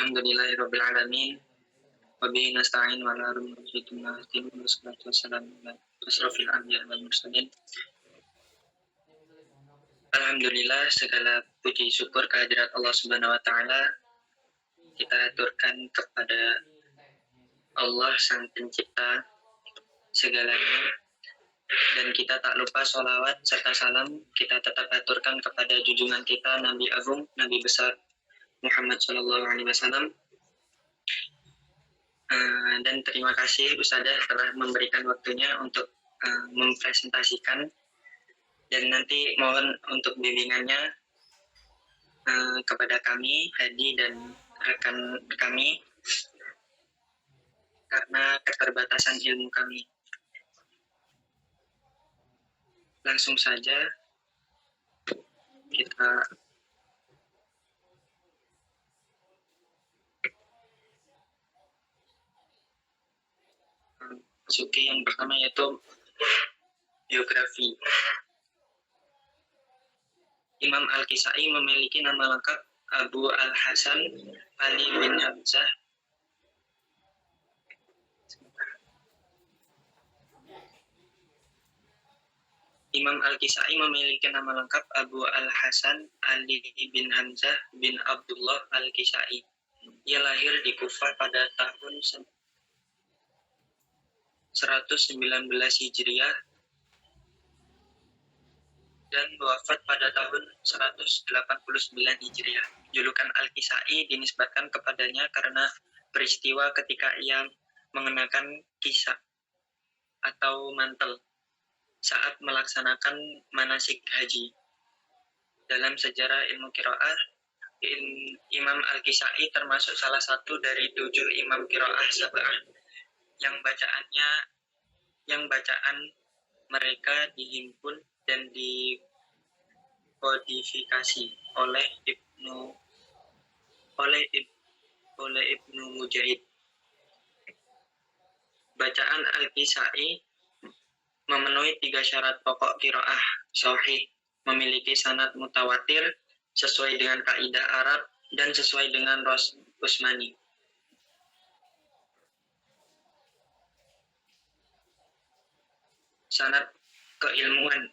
Alhamdulillahirabbil alamin. Wa bihi nasta'in wa ala rummatin wassalatu wassalamu ala asrofil anbiya wal mursalin. Alhamdulillah, segala puji syukur kehadirat Allah Subhanahu wa taala kita aturkan kepada Allah Sang Pencipta segalanya, dan kita tak lupa sholawat serta salam kita tetap aturkan kepada junjungan kita Nabi Agung, Nabi besar Muhammad Shallallahu Alaihi Wasallam. Dan terima kasih Ustazah telah memberikan waktunya untuk mempresentasikan, dan nanti mohon untuk bimbingannya kepada kami, Hadi dan rekan kami, karena keterbatasan ilmu kami. Langsung saja kita masuki yang pertama, yaitu biografi. Imam Al-Kisai memiliki nama lengkap Abu Al-Hasan Ali bin Hamzah. Imam Al-Kisai memiliki nama lengkap Abu Al-Hasan Ali bin Hamzah bin Abdullah Al-Kisai. Ia lahir di Kufah pada tahun 119 Hijriah dan wafat pada tahun 189 Hijriah. Julukan Al-Kisai dinisbatkan kepadanya karena peristiwa ketika ia mengenakan kisah atau mantel saat melaksanakan manasik haji. Dalam sejarah ilmu qiraah, Imam Al-Kisai termasuk salah satu dari 7 imam qiraah sab'ah yang bacaan mereka dihimpun dan dikodifikasi oleh Ibnu Mujahid. Bacaan Al-Kisai memenuhi 3 syarat pokok qiraah sahih: memiliki sanad mutawatir sesuai dengan kaidah Arab dan sesuai dengan Usmani. Sanad keilmuan.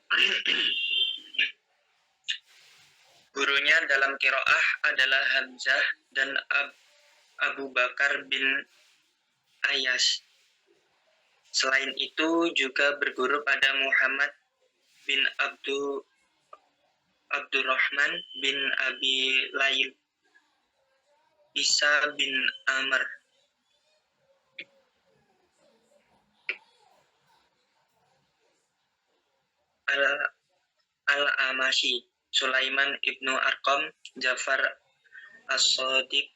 Gurunya dalam qiraah adalah Hamzah dan Abu Bakar bin Ayas. Selain itu juga berguru pada Muhammad bin Abdurrahman bin Abi Lail, Isa bin Amr, Al-Amashi, Sulaiman ibnu Arqam, Ja'far As-Sadiq,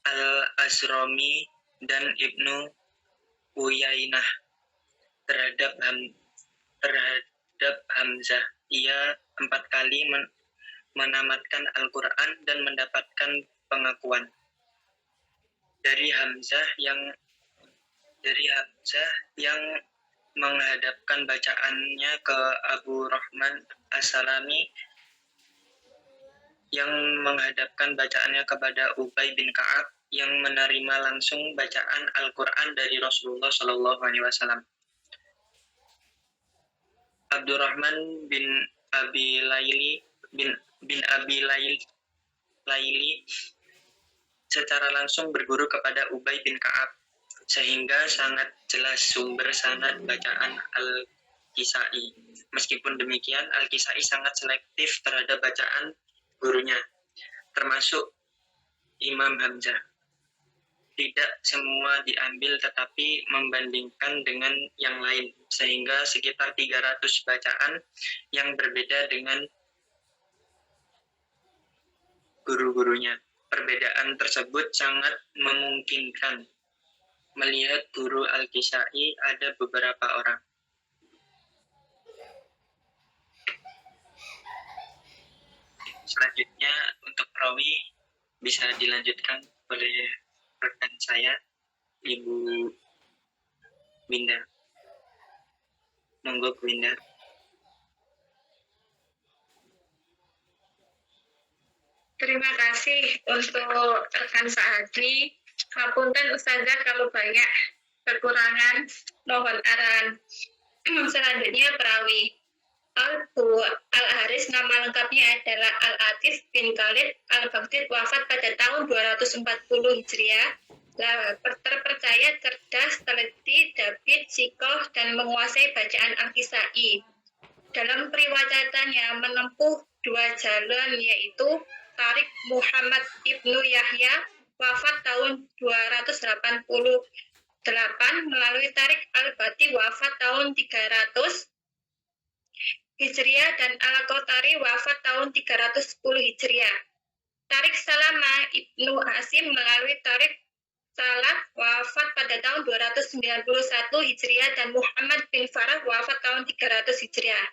Al-Azrami, dan Ibnu Uyainah. Terhadap Hamzah, ia 4 kali menamatkan Al-Quran dan mendapatkan pengakuan. Dari Hamzah yang menghadapkan bacaannya ke Abu Rahman As-Salami, yang menghadapkan bacaannya kepada Ubay bin Ka'ab, yang menerima langsung bacaan Al-Quran dari Rasulullah Shallallahu Alaihi Wasallam. Abdurrahman bin Abi Laili secara langsung berguru kepada Ubay bin Ka'ab, sehingga sangat jelas sumber sanad bacaan Al-Kisai. Meskipun demikian, Al-Kisai sangat selektif terhadap bacaan gurunya, termasuk Imam Hamzah. Tidak semua diambil, tetapi membandingkan dengan yang lain, sehingga sekitar 300 bacaan yang berbeda dengan guru-gurunya. Perbedaan tersebut sangat memungkinkan. Melihat guru Al-Kisai ada beberapa orang. Selanjutnya untuk rawi bisa dilanjutkan oleh rekan saya, Ibu Binda. Monggo, Binda. Terima kasih untuk rekan Saadi. Hapunten Ustazah kalau banyak kekurangan, mohon arahan. Selanjutnya perawi. Al-Haris nama lengkapnya adalah Al-Atif bin Khalid Al-Baghdad, wafat pada tahun 240 Hijriah. Terpercaya, cerdas, teliti, David, sikoh, dan menguasai bacaan Al-Kisai. Dalam periwayatannya menempuh dua jalan, yaitu Tarik Muhammad Ibnu Yahya, wafat tahun 288, melalui Tarik Al-Bati, wafat tahun 300 Hijriah, dan Al-Qotari, wafat tahun 310 Hijriah. Tarik Salama Ibnu Hasim melalui Tarik Salaf, wafat pada tahun 291 Hijriah, dan Muhammad bin Farah, wafat tahun 300 Hijriah.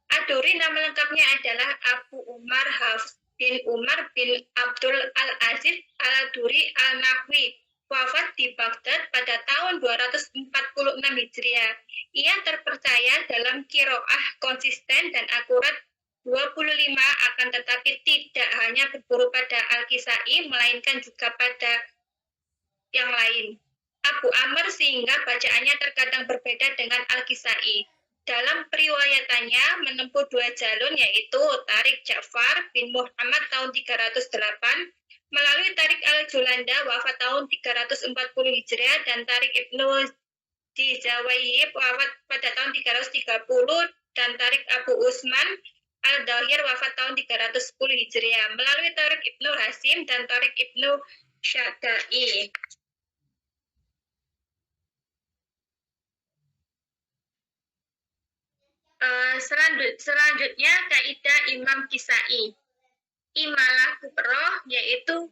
Aduri nama lengkapnya adalah Abu Umar Hafs bin Umar bin Abdul Al-Aziz Al-Aduri Al-Nahwi, wafat di Baghdad pada tahun 246 Hijriah. Ia terpercaya dalam qiraah konsisten dan akurat 25, akan tetapi tidak hanya berburu pada Al-Kisai, melainkan juga pada yang lain. Abu Amr, sehingga bacaannya terkadang berbeda dengan Al-Kisai. Dalam periwayatannya menempuh dua jalur, yaitu Tarik Ja'far bin Muhammad tahun 308 melalui Tarik Al-Julanda, wafat tahun 340 Hijriah, dan Tarik Ibnu Dijawayib, wafat pada tahun 330, dan Tarik Abu Usman Al-Dahir, wafat tahun 310 Hijriah, melalui Tarik Ibnu Hasim dan Tarik Ibnu Syadai. Selanjutnya kaidah Imam Kisai. Imalah kubroh yaitu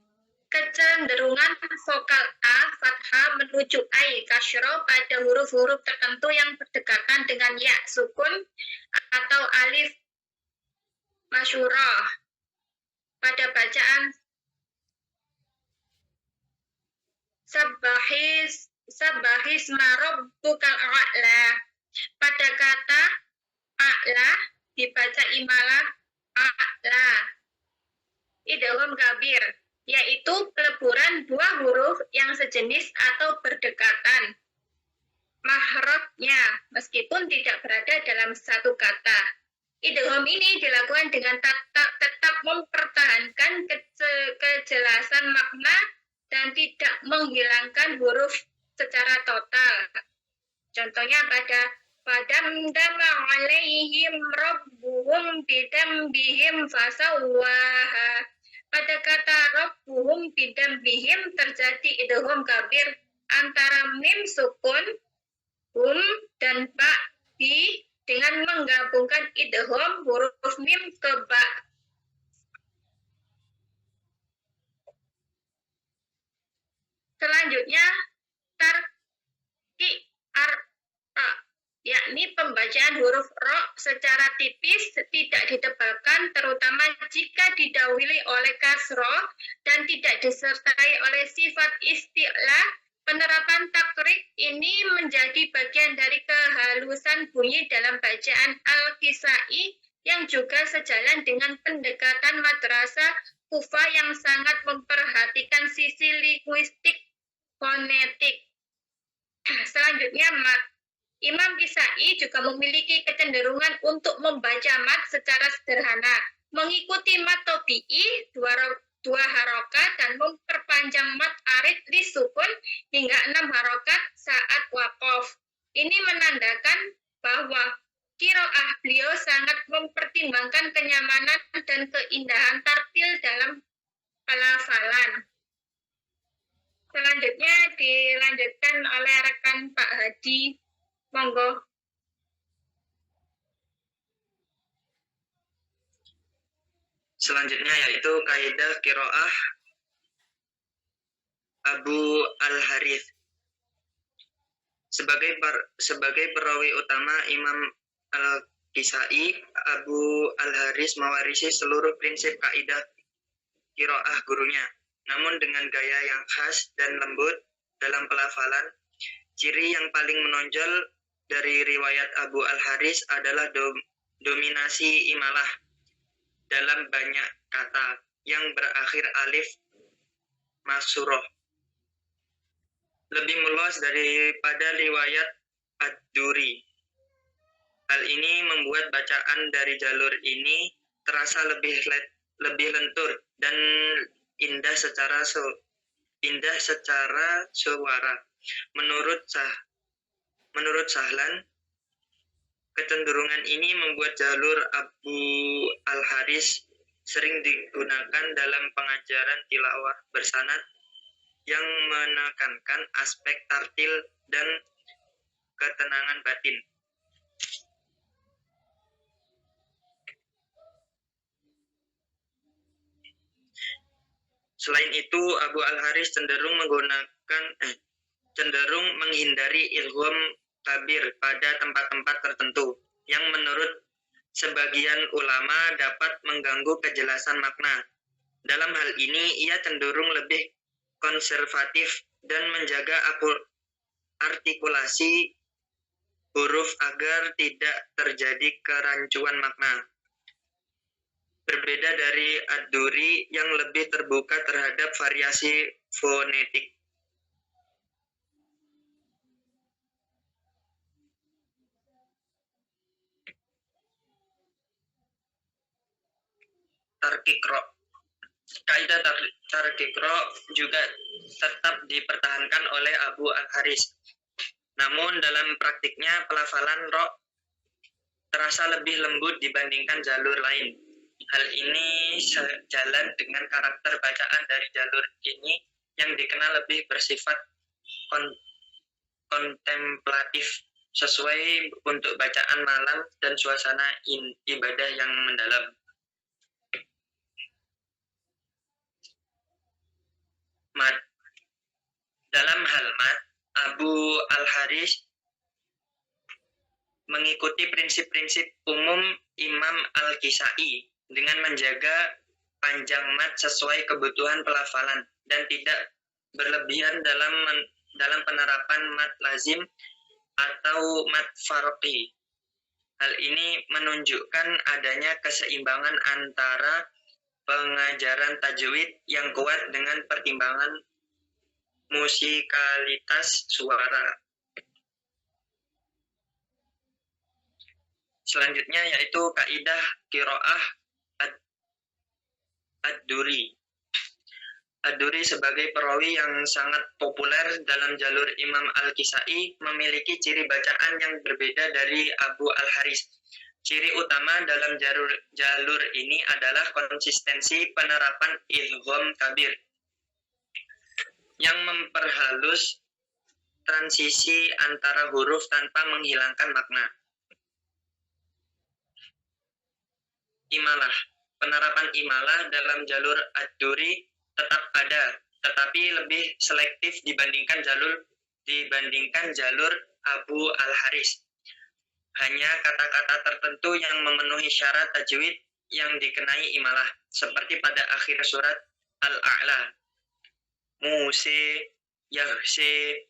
kecenderungan vokal A fathah menuju ai kasroh pada huruf-huruf tertentu yang berdekatan dengan ya sukun atau alif masyurah pada bacaan Sabbahis marob bukal a'la. Pada kata a'la dibaca imalah a'la. Idgham gabir, yaitu peleburan dua huruf yang sejenis atau berdekatan mahrajnya meskipun tidak berada dalam satu kata. Idgham ini dilakukan dengan tetap mempertahankan kejelasan makna dan tidak menghilangkan huruf secara total. Contohnya pada Fadamdama alaihim rabbuhum bidambihim fasawwaha. Pada kata rabbuhum bidambihim terjadi idgham gabir antara mim sukun hum dan ba bi dengan menggabungkan idgham huruf mim ke ba. Selanjutnya tarki ar-ra, yakni pembacaan huruf ro secara tipis tidak ditebalkan, terutama jika didahului oleh kasroh dan tidak disertai oleh sifat isti'la. Penerapan takrik ini menjadi bagian dari kehalusan bunyi dalam bacaan Al-Kisai yang juga sejalan dengan pendekatan madrasah Kufah yang sangat memperhatikan sisi linguistik fonetik. Selanjutnya mat. Imam Kisai juga memiliki kecenderungan untuk membaca mat secara sederhana, mengikuti mat tobi'i dua harokat dan memperpanjang mat arid li sukun hingga 6 harokat saat waqaf. Ini menandakan bahwa qiraah beliau sangat mempertimbangkan kenyamanan dan keindahan tartil dalam pelafalan. Selanjutnya dilanjutkan oleh rekan Pak Hadi. Monggo. Selanjutnya yaitu kaidah qiraah Abu Al-Harith. Sebagai perawi utama Imam Al-Kisai, Abu Al-Harith mewarisi seluruh prinsip kaidah qiraah gurunya, namun dengan gaya yang khas dan lembut dalam pelafalan. Ciri yang paling menonjol dari riwayat Abu Al-Harith adalah dominasi imalah dalam banyak kata. yang berakhir alif maksuroh. Lebih meluas daripada riwayat Ad-Duri. Hal ini membuat bacaan dari jalur ini terasa lebih lentur dan indah secara suara. Menurut Sahlan, kecenderungan ini membuat jalur Abu Al-Haris sering digunakan dalam pengajaran tilawah bersanad yang menekankan aspek tartil dan ketenangan batin. Selain itu, Abu Al-Haris cenderung menghindari ilham kabir pada tempat-tempat tertentu yang menurut sebagian ulama dapat mengganggu kejelasan makna. Dalam hal ini, ia cenderung lebih konservatif dan menjaga artikulasi huruf agar tidak terjadi kerancuan makna. Berbeda dari Ad-Duri yang lebih terbuka terhadap variasi fonetik. Tarkikro. Kaidah tarkikro juga tetap dipertahankan oleh Abu Al-Haris. Namun dalam praktiknya pelafalan ro terasa lebih lembut dibandingkan jalur lain. Hal ini sejalan dengan karakter bacaan dari jalur ini yang dikenal lebih bersifat kontemplatif, sesuai untuk bacaan malam dan suasana ibadah yang mendalam. Mad. Dalam hal mad, Abu Al-Haris mengikuti prinsip-prinsip umum Imam Al-Kisai dengan menjaga panjang mad sesuai kebutuhan pelafalan dan tidak berlebihan dalam penerapan mad lazim atau mad farqi. Hal ini menunjukkan adanya keseimbangan antara pengajaran tajwid yang kuat dengan pertimbangan musikalitas suara. Selanjutnya yaitu kaidah qiraah Ad-Duri. Ad-Duri sebagai perawi yang sangat populer dalam jalur Imam Al-Kisai memiliki ciri bacaan yang berbeda dari Abu Al-Haris. Ciri utama dalam jalur ini adalah konsistensi penerapan ilham kabir yang memperhalus transisi antara huruf tanpa menghilangkan makna. Imalah. Penerapan imalah dalam jalur Ad-Duri tetap ada, tetapi lebih selektif dibandingkan jalur Abu Al-Haris. Hanya kata-kata tertentu yang memenuhi syarat tajwid yang dikenai imalah, seperti pada akhir surat Al-A'la. Muse, Yahse.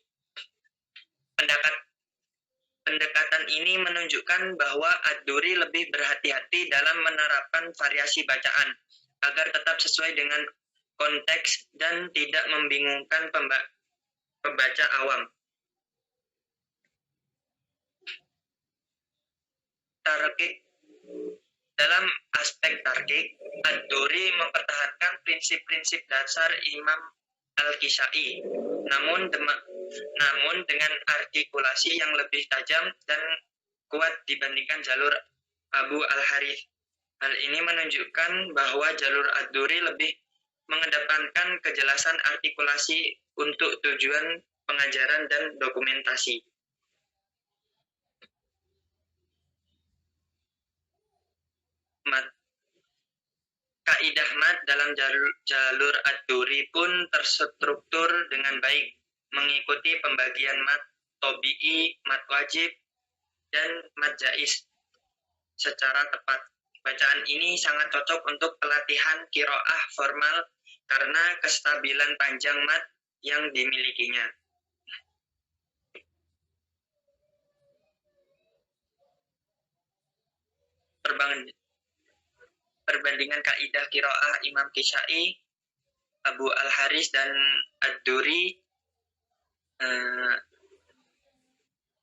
Pendekatan ini menunjukkan bahwa Ad-Duri lebih berhati-hati dalam menerapkan variasi bacaan agar tetap sesuai dengan konteks dan tidak membingungkan pembaca awam. Tarkik. Dalam aspek tarkik, Ad-Duri mempertahankan prinsip-prinsip dasar Imam Al-Kisai, namun dengan artikulasi yang lebih tajam dan kuat dibandingkan jalur Abu Al-Harith. Hal ini menunjukkan bahwa jalur Ad-Duri lebih mengedepankan kejelasan artikulasi untuk tujuan pengajaran dan dokumentasi. Mad. Kaidah mad dalam jalur Ad-Duri pun terstruktur dengan baik, mengikuti pembagian mad tobi'i, mad wajib, dan mad jaiz secara tepat. Bacaan ini sangat cocok untuk pelatihan qiraah formal karena kestabilan panjang mad yang dimilikinya. perbandingan kaidah qiraah Imam Kisai, Abu Al-Haris dan Ad-Duri.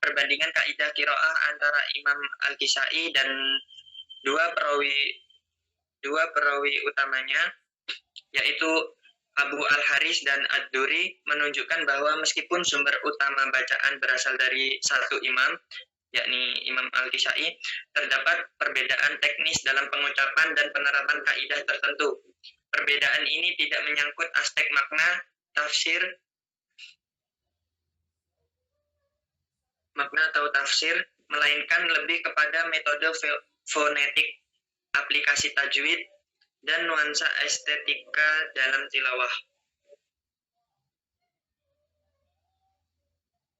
Perbandingan kaidah qiraah antara Imam Al-Kisai dan dua perawi utamanya, yaitu Abu Al-Haris dan Ad-Duri, menunjukkan bahwa meskipun sumber utama bacaan berasal dari satu imam, yakni Imam Al-Kisai, terdapat perbedaan teknis dalam pengucapan dan penerapan kaidah tertentu. Perbedaan ini tidak menyangkut aspek makna, atau tafsir, melainkan lebih kepada metode fonetik, aplikasi tajwid, dan nuansa estetika dalam tilawah.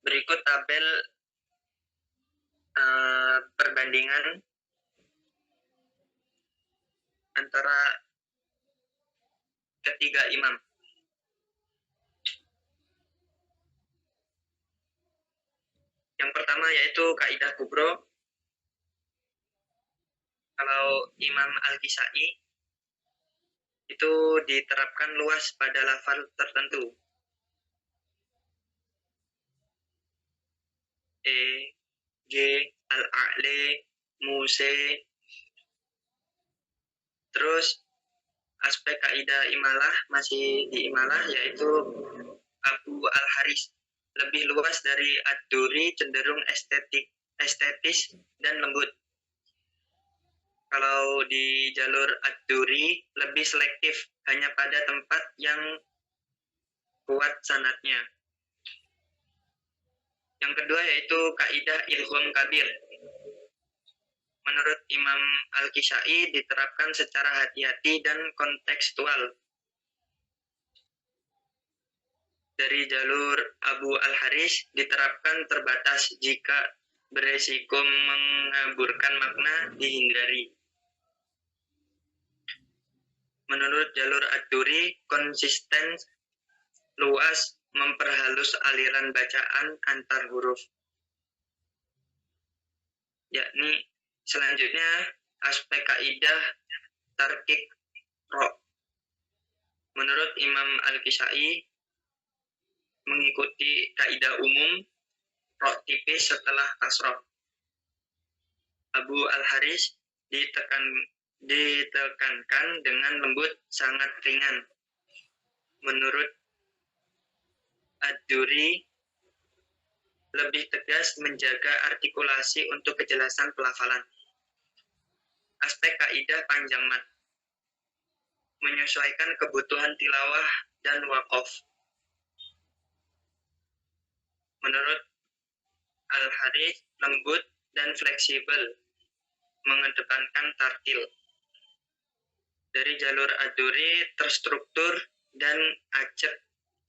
Berikut tabel perbandingan antara ketiga imam. Yang pertama yaitu kaidah kubro. Kalau Imam Al-Kisai itu diterapkan luas pada lafal tertentu. G, Al-A'li, Muse. Terus aspek kaidah imalah masih di imalah, yaitu Abu Al-Haris. Lebih luas dari Ad-Duri, cenderung estetis dan lembut. Kalau di jalur Ad-Duri lebih selektif, hanya pada tempat yang kuat sanadnya. Yang kedua yaitu kaidah Ilham Kabir. Menurut Imam Al-Kisai diterapkan secara hati-hati dan kontekstual. Dari jalur Abu Al-Haris diterapkan terbatas, jika beresiko mengaburkan makna dihindari. Menurut jalur Ad-Duri konsisten, luas, memperhalus aliran bacaan antar huruf. Yakni selanjutnya aspek kaidah tarkik ro. Menurut Imam Al-Kisai mengikuti kaidah umum, ro tipis setelah kasroh. Abu Al-Haris ditekankan dengan lembut, sangat ringan. Menurut Ad-Duri lebih tegas, menjaga artikulasi untuk kejelasan pelafalan. Aspek kaidah panjang mat, menyesuaikan kebutuhan tilawah dan waqaf. Menurut Al-Haris lembut dan fleksibel, mengedepankan tartil. Dari jalur Ad-Duri terstruktur dan acak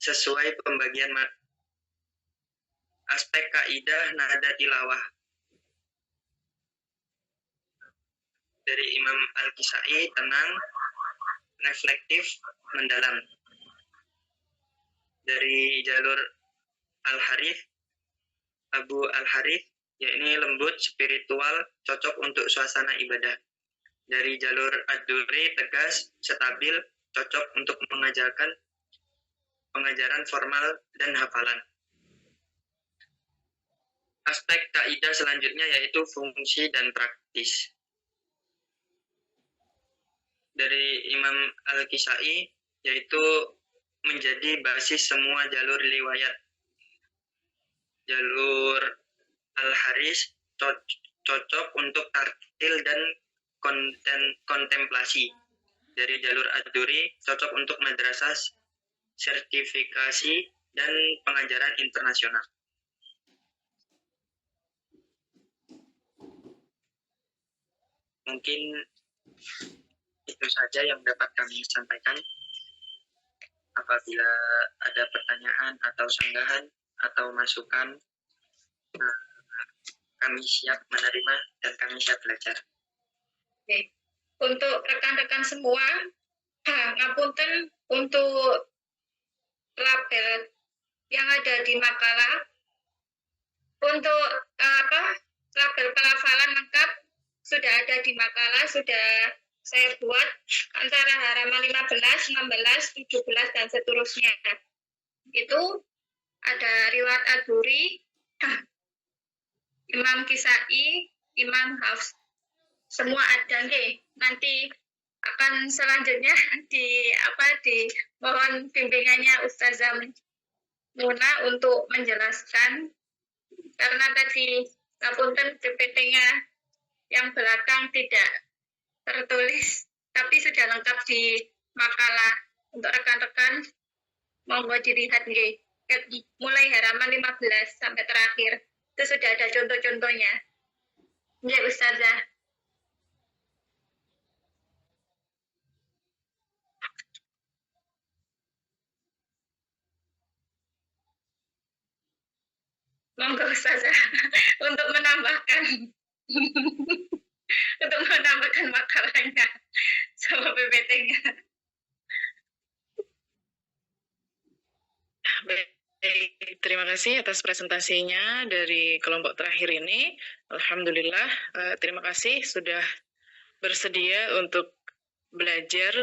sesuai pembagian mat. Aspek kaidah nada tilawah. Dari Imam Al-Kisai tenang, reflektif, mendalam. Dari jalur Al-Harith, Abu Al-Harith, yakni lembut, spiritual, cocok untuk suasana ibadah. Dari jalur Ad-Duri tegas, stabil, cocok untuk pengajaran formal dan hafalan. Aspek kaidah selanjutnya yaitu fungsi dan praktis. Dari Imam Al-Kisai yaitu menjadi basis semua jalur riwayat. Jalur Al-Haris cocok untuk tartil dan kontemplasi. Dari jalur Ad-Duri cocok untuk madrasah, sertifikasi, dan pengajaran internasional. Mungkin itu saja yang dapat kami sampaikan. Apabila ada pertanyaan atau sanggahan atau masukan, kami siap menerima dan kami siap belajar. Oke. Untuk rekan-rekan semua, ngapunten untuk label yang ada di makalah. Untuk label pelafalan lengkap sudah ada di makalah, sudah saya buat antara halaman 15, 16, 17, dan seterusnya. Itu ada riwayat Al-Buri, Imam Kisai, Imam Hafs. Semua ada nggih. Nanti akan selanjutnya mohon bimbingannya Ustazah Muna untuk menjelaskan, karena tadi ngapunten PPT-nya yang belakang tidak tertulis, tapi sudah lengkap di makalah. Untuk rekan-rekan, monggo dilihat nggih. Mulai halaman 15 sampai terakhir. Itu sudah ada contoh-contohnya. Nggih, Ustazah. Monggo Ustazah untuk menambahkan untuk menambahkan makalahnya sama PPT-nya. Baik, terima kasih atas presentasinya dari kelompok terakhir ini. Alhamdulillah, terima kasih sudah bersedia untuk belajar,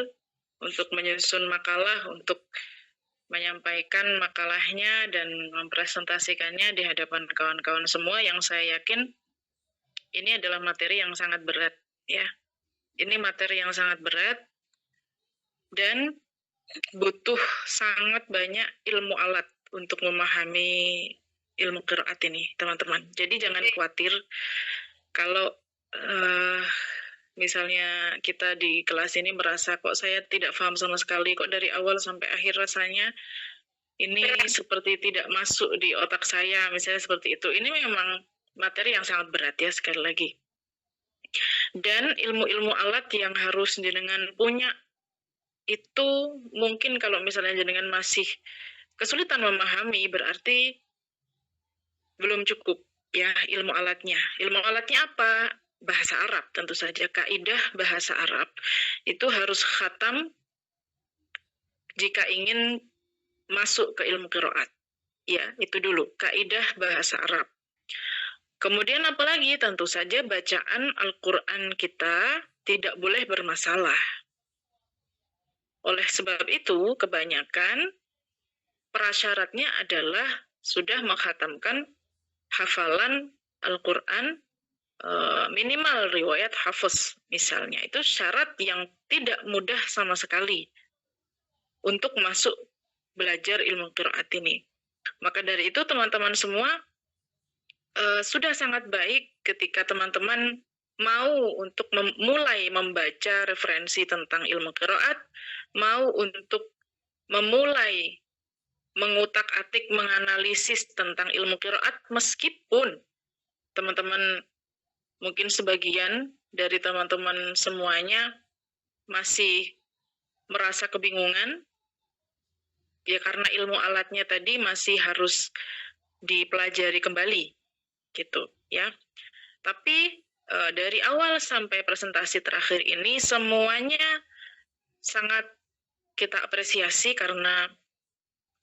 untuk menyusun makalah, untuk menyampaikan makalahnya dan mempresentasikannya di hadapan kawan-kawan semua, yang saya yakin ini adalah materi yang sangat berat, ya. Ini materi yang sangat berat dan butuh sangat banyak ilmu alat untuk memahami ilmu qiraat ini, teman-teman. Jadi jangan khawatir kalau misalnya kita di kelas ini merasa kok saya tidak paham sama sekali, kok dari awal sampai akhir rasanya ini seperti tidak masuk di otak saya, misalnya seperti itu. Ini memang materi yang sangat berat ya, sekali lagi. Dan ilmu-ilmu alat yang harus jenengan punya itu mungkin kalau misalnya jenengan masih kesulitan memahami, berarti belum cukup ya ilmu alatnya. Ilmu alatnya apa? Bahasa Arab tentu saja, kaidah bahasa Arab itu harus khatam jika ingin masuk ke ilmu qiraat. Ya, itu dulu, kaidah bahasa Arab. Kemudian apalagi? Tentu saja bacaan Al-Quran kita tidak boleh bermasalah. Oleh sebab itu, kebanyakan prasyaratnya adalah sudah menghatamkan hafalan Al-Quran minimal riwayat hafaz misalnya. Itu syarat yang tidak mudah sama sekali untuk masuk belajar ilmu qiraat ini. Maka dari itu teman-teman semua sudah sangat baik ketika teman-teman mau untuk mulai membaca referensi tentang ilmu qiraat, mau untuk memulai mengutak-atik, menganalisis tentang ilmu qiraat, meskipun teman-teman mungkin sebagian dari teman-teman semuanya masih merasa kebingungan, ya karena ilmu alatnya tadi masih harus dipelajari kembali, gitu ya. Tapi dari awal sampai presentasi terakhir ini semuanya sangat kita apresiasi karena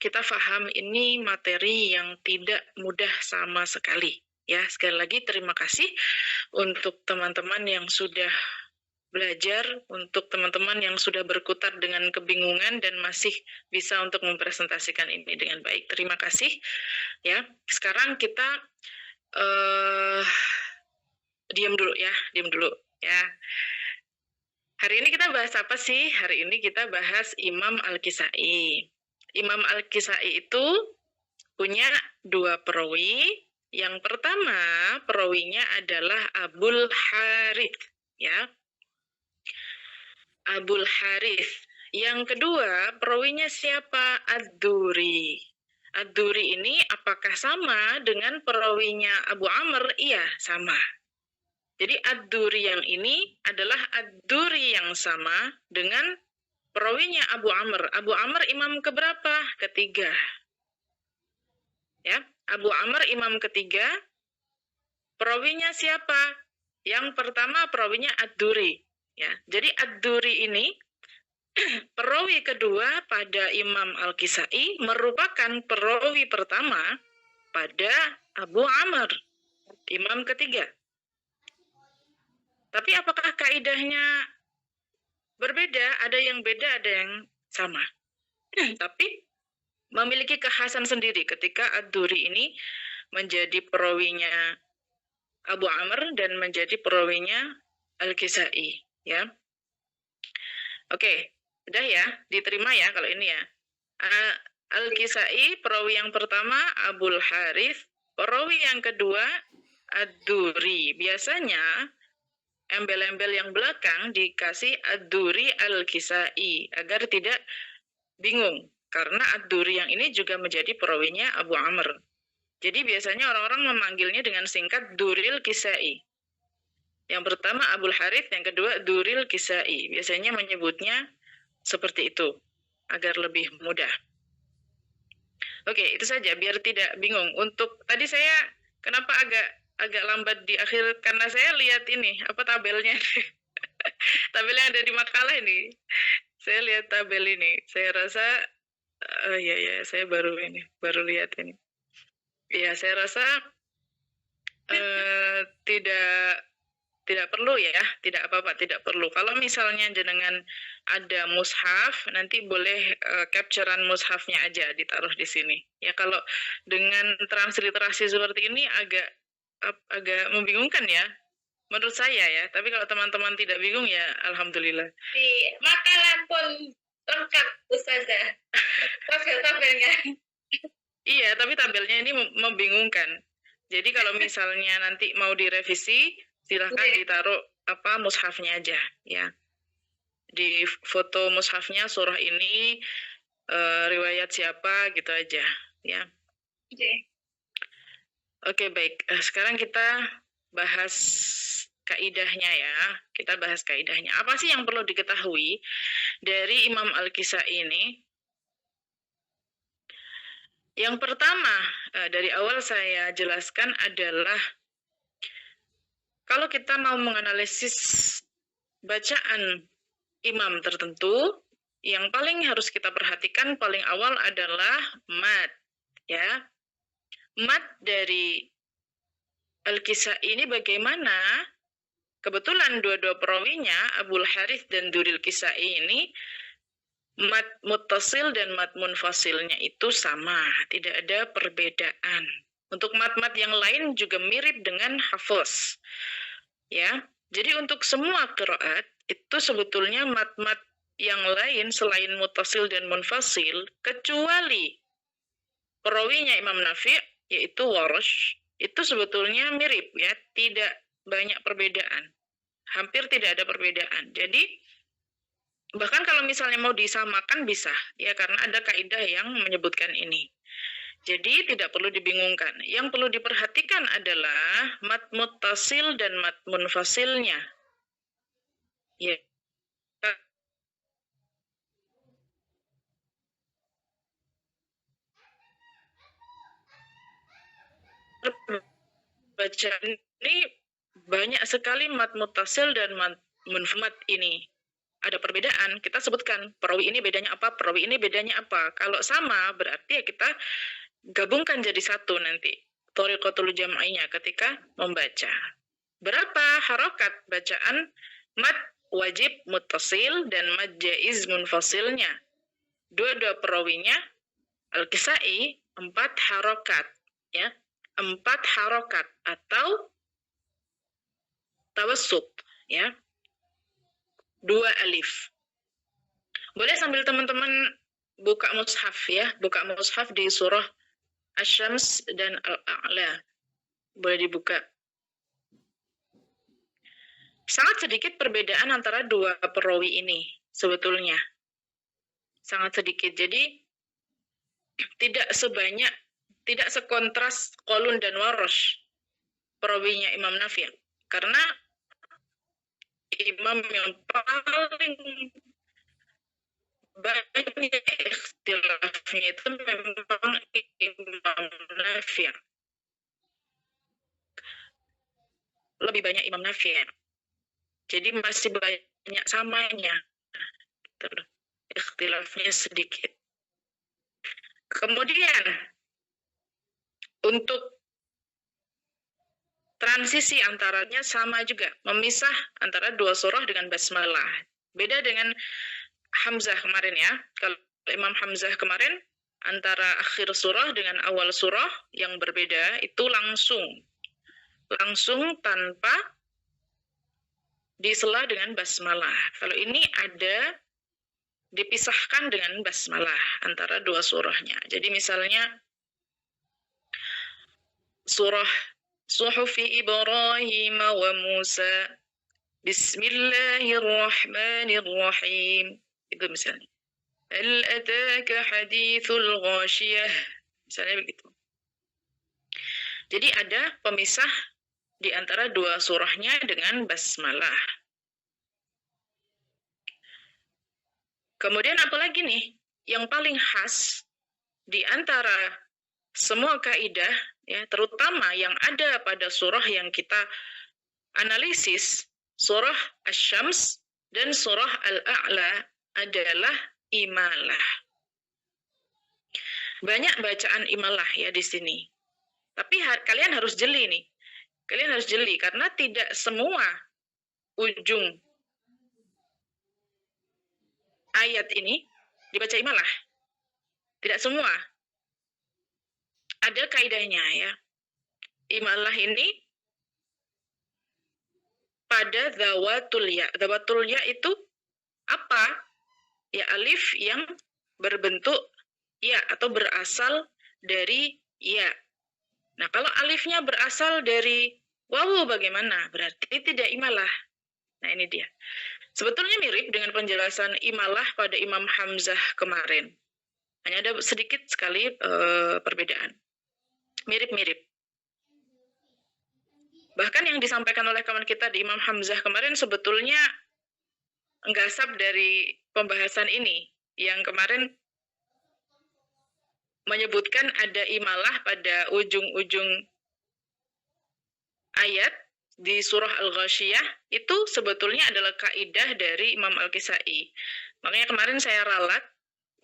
kita paham ini materi yang tidak mudah sama sekali. Ya, sekali lagi terima kasih untuk teman-teman yang sudah belajar, untuk teman-teman yang sudah berkutat dengan kebingungan dan masih bisa untuk mempresentasikan ini dengan baik. Terima kasih. Ya, sekarang kita diam dulu ya. Hari ini kita bahas apa sih? Hari ini kita bahas Imam Al-Kisai. Imam Al-Kisai itu punya dua perawi. Yang pertama, perawinya adalah Abul Harith, ya. Abul Harith. Yang kedua, perawinya siapa? Ad-Duri. Ad-Duri ini apakah sama dengan perawinya Abu Amr? Iya, sama. Jadi Ad-Duri yang ini adalah Ad-Duri yang sama dengan perawinya Abu Amr. Abu Amr imam keberapa? Ketiga. Ya, Abu Amr imam ketiga. Perawinya siapa? Yang pertama perawinya Ad-Duri. Ya, jadi Ad-Duri ini perawi kedua pada Imam Al-Kisai merupakan perawi pertama pada Abu Amr, imam ketiga. Tapi apakah kaidahnya berbeda, ada yang beda, ada yang sama. Tapi memiliki kekhasan sendiri ketika Ad-Duri ini menjadi perawinya Abu Amr dan menjadi perawinya Al-Kisai, ya. Oke, udah ya, diterima ya kalau ini ya. Al-Kisai, perawi yang pertama Abul Harith, perawi yang kedua Ad-Duri. Biasanya embel-embel yang belakang dikasih Ad-Duri Al-Kisai agar tidak bingung, karena Ad-Duri yang ini juga menjadi perawinya Abu Amr. Jadi biasanya orang-orang memanggilnya dengan singkat Duril Kisai. Yang pertama Abul Harith, yang kedua Duril Kisai. Biasanya menyebutnya seperti itu agar lebih mudah. Oke, itu saja biar tidak bingung. Untuk tadi saya kenapa agak lambat di akhir, karena saya lihat ini apa tabelnya. Tabel yang ada di makalah ini. Saya lihat tabel ini. Saya rasa ya saya baru lihat ini. Ya, saya rasa tidak perlu ya, tidak apa-apa, tidak perlu. Kalau misalnya jenengan ada mushaf, nanti boleh capturean mushafnya aja ditaruh di sini. Ya, kalau dengan transliterasi seperti ini agak membingungkan ya, menurut saya ya. Tapi kalau teman-teman tidak bingung ya, alhamdulillah. Di makalah pun lengkap, Ustazah. Tabel-tabelnya. Iya, tapi tabelnya ini membingungkan. Jadi kalau misalnya nanti mau direvisi, silahkan ditaruh mushafnya aja, ya. Di foto mushafnya surah ini riwayat siapa gitu aja, ya. Oke, baik. Sekarang kita bahas kaidahnya ya. Kita bahas kaidahnya. Apa sih yang perlu diketahui dari Imam Al-Kisai ini? Yang pertama, dari awal saya jelaskan adalah kalau kita mau menganalisis bacaan imam tertentu, yang paling harus kita perhatikan paling awal adalah mat, ya. Mat dari Al-Kisai ini bagaimana? Kebetulan dua-dua perawinya, Abul Harith dan Duril Kisai ini, mat muttasil dan mat munfasilnya itu sama, tidak ada perbedaan. Untuk mat-mat yang lain juga mirip dengan hafaz. Ya. Jadi untuk semua qiraat itu sebetulnya mat-mat yang lain selain muttasil dan munfasil, kecuali perawinya Imam Nafi' yaitu Warsh, itu sebetulnya mirip ya, tidak banyak perbedaan. Hampir tidak ada perbedaan. Jadi bahkan kalau misalnya mau disamakan bisa, ya, karena ada kaidah yang menyebutkan ini. Jadi tidak perlu dibingungkan. Yang perlu diperhatikan adalah mat muttasil dan mat munfasilnya. Ya. Bacaan ini banyak sekali mat muttasil dan mat munfasil ini. Ada perbedaan, kita sebutkan perawi ini bedanya apa, perawi ini bedanya apa. Kalau sama berarti ya kita gabungkan jadi satu nanti. Thoriqatul jam'ainya ketika membaca. Berapa harokat bacaan mat wajib muttasil dan mat jaiz munfasilnya? Dua-dua perawinya Al-Kisai 4 harokat, ya. 4 harokat atau tawassut, ya. 2 alif. Boleh sambil teman-teman buka mushaf ya, buka mushaf di surah Asy-Syams dan Al-A'la. Boleh dibuka. Sangat sedikit perbedaan antara dua perawi ini sebetulnya. Sangat sedikit. Jadi tidak sekontras Qalun dan Warsh perawinya Imam Nafi'. Karena imam yang paling banyak ikhtilafnya itu memang Imam Nafi'. Lebih banyak Imam Nafi'. Jadi masih banyak samanya. Ikhtilafnya sedikit. Kemudian untuk transisi antaranya sama juga, memisah antara dua surah dengan basmalah. Beda dengan Hamzah kemarin ya. Kalau Imam Hamzah kemarin antara akhir surah dengan awal surah yang berbeda itu langsung tanpa disela dengan basmalah. Kalau ini ada dipisahkan dengan basmalah antara dua surahnya. Jadi misalnya surah Suhufi Ibrahim wa Musa Bismillahirrahmanirrahim. Itu misalnya. Hal ataka hadithul ghashiyah. Misalnya begitu. Jadi ada pemisah di antara dua surahnya dengan basmalah. Kemudian apalagi nih yang paling khas di antara semua kaidah ya, terutama yang ada pada surah yang kita analisis, surah Asy-Syams dan surah Al-A'la adalah imalah. Banyak bacaan imalah ya di sini. Tapi kalian harus jeli nih. Kalian harus jeli karena tidak semua ujung ayat ini dibaca imalah. Tidak semua. Ada kaidahnya ya. Imalah ini pada dzawatul ya. Dzawatul ya itu apa? Ya alif yang berbentuk ya atau berasal dari ya. Nah, kalau alifnya berasal dari wawu bagaimana? Berarti tidak imalah. Nah, ini dia. Sebetulnya mirip dengan penjelasan imalah pada Imam Hamzah kemarin. Hanya ada sedikit sekali perbedaan. Mirip-mirip. Bahkan yang disampaikan oleh kawan kita di Imam Hamzah kemarin sebetulnya nggasap dari pembahasan ini. Yang kemarin menyebutkan ada imalah pada ujung-ujung ayat di surah Al-Ghasyiyah itu sebetulnya adalah kaidah dari Imam Al-Kisai. Makanya kemarin saya ralat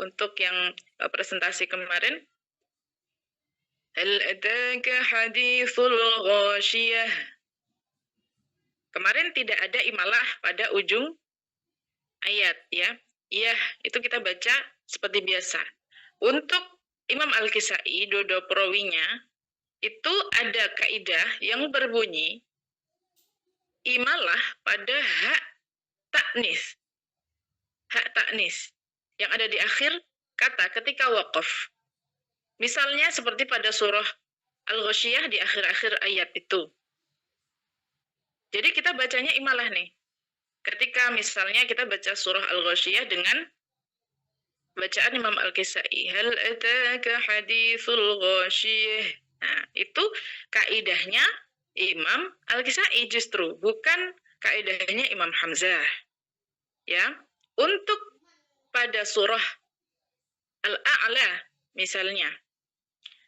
untuk yang presentasi kemarin. Hal ataka hadithul ghasyiyah. Kemarin tidak ada imalah pada ujung ayat ya. Iya, itu kita baca seperti biasa. Untuk Imam Al-Kisai, dua-dua perawinya, itu ada kaidah yang berbunyi imalah pada hak ta'nis. Hak ta'nis yang ada di akhir kata ketika waqaf. Misalnya seperti pada surah Al-Ghasyiyah di akhir-akhir ayat itu. Jadi kita bacanya imalah nih. Ketika misalnya kita baca surah Al-Ghasyiyah dengan bacaan Imam Al-Kisai. Hal ataka hadithul ghasyiyah. Nah, itu kaidahnya Imam Al-Kisai justru, bukan kaidahnya Imam Hamzah. Ya. Untuk pada surah Al-A'la misalnya.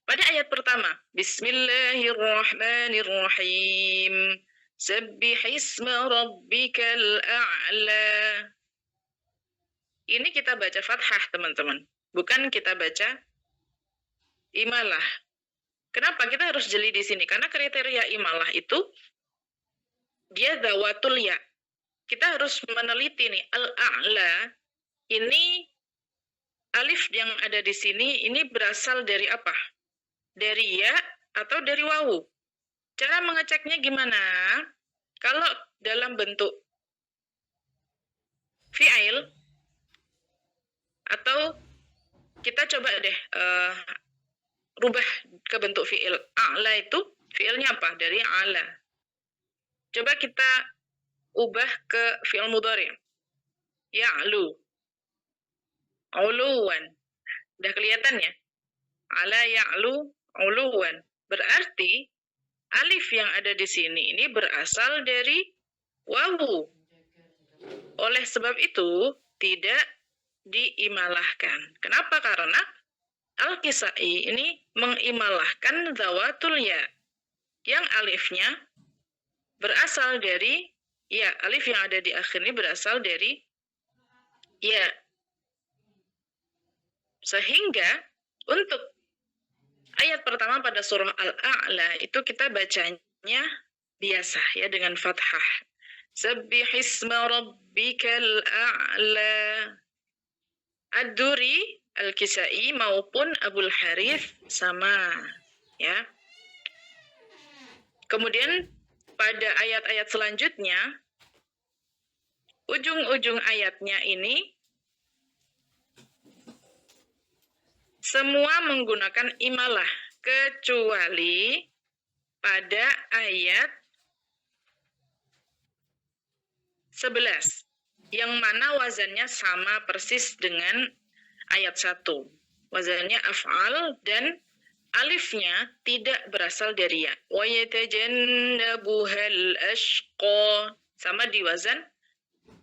Pada ayat pertama, Bismillahirrahmanirrahim. Sabbihisma rabbikal a'la. Ini kita baca fathah, teman-teman. Bukan kita baca imalah. Kenapa? Kita harus jeli di sini. Karena kriteria imalah itu, dia dzawatul ya. Kita harus meneliti nih, al-a'la, ini alif yang ada di sini, ini berasal dari apa? Dari ya atau dari wawu? Cara mengeceknya gimana? Kalau dalam bentuk fi'il, atau kita coba deh rubah ke bentuk fi'il. A'la itu fi'ilnya apa? Dari ala. Coba kita ubah ke fi'il mudhari'. Ya'lu. Uluwan. Udah kelihatan ya? Ala ya'lu uluwan. Berarti alif yang ada di sini ini berasal dari wawu. Oleh sebab itu tidak diimalahkan. Kenapa? Karena Al-Kisai ini mengimalahkan dzawatul ya. Yang alifnya berasal dari ya. Alif yang ada di akhir ini berasal dari ya. Sehingga untuk ayat pertama pada surah Al-A'la itu kita bacanya biasa ya dengan fathah. Sabbihisma rabbikal a'la. Ad-Duri, Al-Kisai maupun Abul Harith sama, ya. Kemudian pada ayat-ayat selanjutnya, ujung-ujung ayatnya ini semua menggunakan imalah kecuali pada ayat 11 yang mana wazannya sama persis dengan ayat 1. Wazannya af'al dan alifnya tidak berasal dari ya. Wa yatajannabuhal ashqa, sama di wazan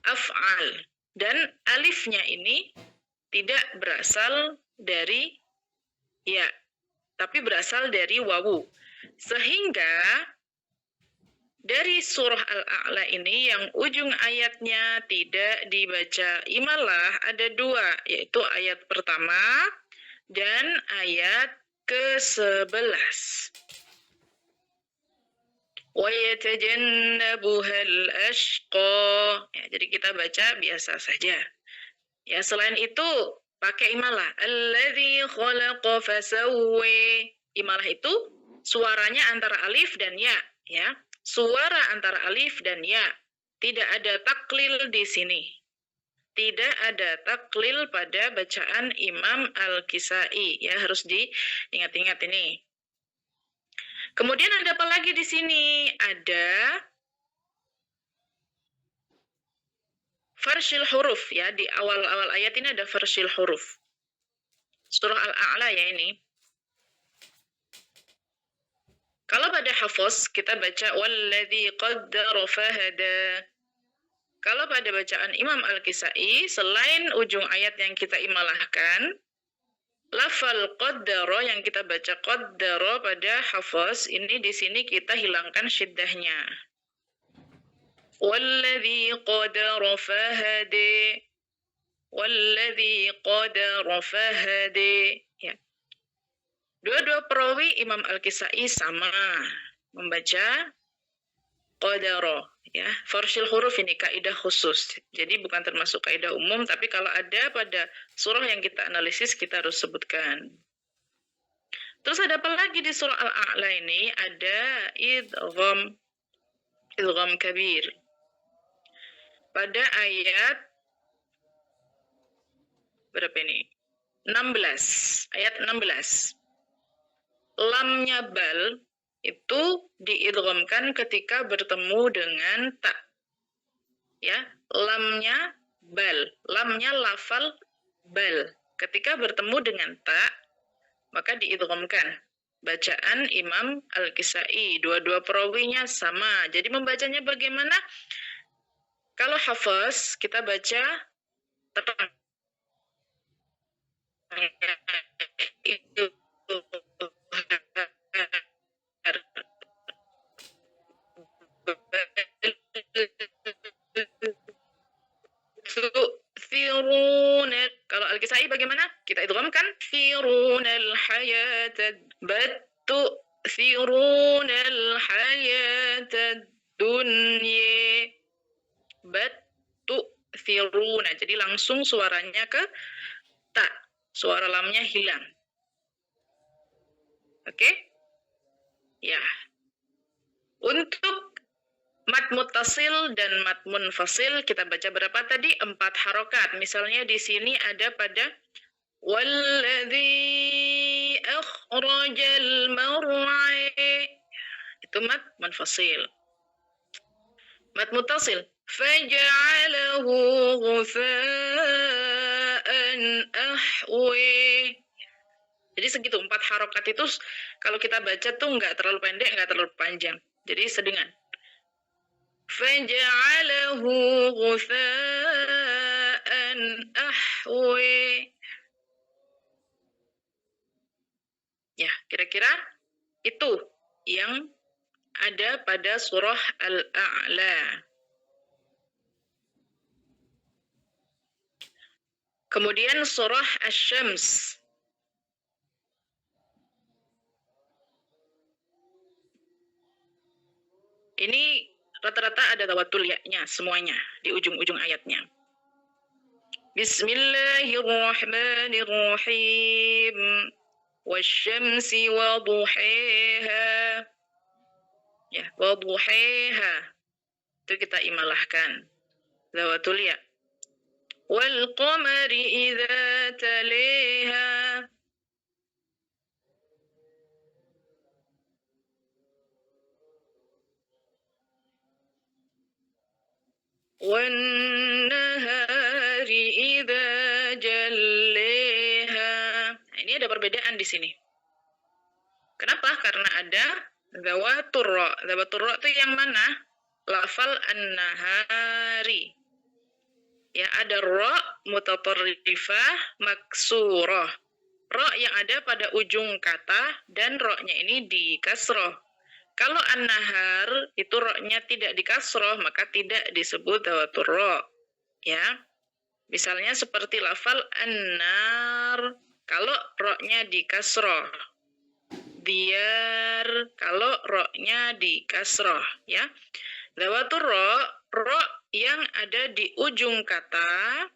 af'al. Dan alifnya ini tidak berasal dari ya, tapi berasal dari wawu. Sehingga dari surah Al-A'la ini yang ujung ayatnya tidak dibaca imalah ada dua, yaitu ayat pertama dan ayat ke-11. Wa yatajannabuhal ashqa. Ya, jadi kita baca biasa saja. Ya, selain itu pakai imalah. Alladzi khalaqa fasawwa. Imalah itu suaranya antara alif dan ya, ya. Suara antara alif dan ya. Tidak ada taklil di sini. Tidak ada taklil pada bacaan Imam Al-Kisai. Ya, harus diingat-ingat ini. Kemudian ada apa lagi di sini? Ada farshil huruf, ya. Di awal-awal ayat ini ada farshil huruf. Surah Al-A'la ya ini. Kalau pada hafaz kita baca walladzi qaddara fahada. Kalau pada bacaan Imam Al-Kisai selain ujung ayat yang kita imalahkan, lafal qaddara yang kita baca qaddara pada hafaz ini di sini kita hilangkan syiddahnya. Walladzi qaddara fahada. Walladzi qaddara fahada. Ya. Dua-dua perawi Imam Al-Kisai sama membaca qadara, ya. Farshil huruf ini kaidah khusus. Jadi bukan termasuk kaidah umum, tapi kalau ada pada surah yang kita analisis kita harus sebutkan. Terus ada apa lagi di surah Al-A'la ini? Ada idgham kabir. Pada ayat berapa ini? 16. Ayat 16. Lamnya bal itu diidghamkan ketika bertemu dengan ta. Ya, lamnya bal, lamnya lafal bal. Ketika bertemu dengan ta, maka diidghamkan. Bacaan Imam Al-Kisai, dua-dua perawinya sama. Jadi membacanya bagaimana? Kalau hafaz kita baca terang. Itu kalau Al-Kisai bagaimana? Kita idghamkan firunal hayatad firunal hayatad dunya firuna. Jadi langsung suaranya ke ta. Suara lamnya hilang. Oke? Ya. Untuk mat muttasil dan mat munfasil kita baca berapa tadi? 4 harokat. Misalnya di sini ada pada walladzi akhrajal mar'i. Itu mat munfasil. Mat muttasil faj'alahu ghufa'an ahwi. Jadi segitu 4 harokat itu kalau kita baca tuh nggak terlalu pendek, nggak terlalu panjang. Jadi sedengan. Faj'alahu ghufa'an ahwi. Ya, kira-kira itu yang ada pada surah Al-A'la. Kemudian surah Asy-Syams. Ini rata-rata ada dawatul ya-nya semuanya di ujung-ujung ayatnya. Bismillahirrahmanirrahim. Wasyamsi wa duhiha. Ya, wa duhiha. Itu kita imalahkan. Dawatul ya. Wal qamari idza talaha. Wan nahari idza jallaha. Nah, ini ada perbedaan di sini. Kenapa? Karena ada zawatur ra. Zawatur ra itu yang mana? Lafal an-nahari. Ya, ada ra mutatarrifah maksurah. Ra yang ada pada ujung kata dan ra-nya ini di kasroh. Kalau an-nahar itu ra-nya tidak di kasroh, maka tidak disebut zawatur ra. Ya. Misalnya seperti lafal an-nar kalau ra-nya di kasroh. Diyar kalau ra-nya di kasroh, ya. Zawatur ra yang ada di ujung kata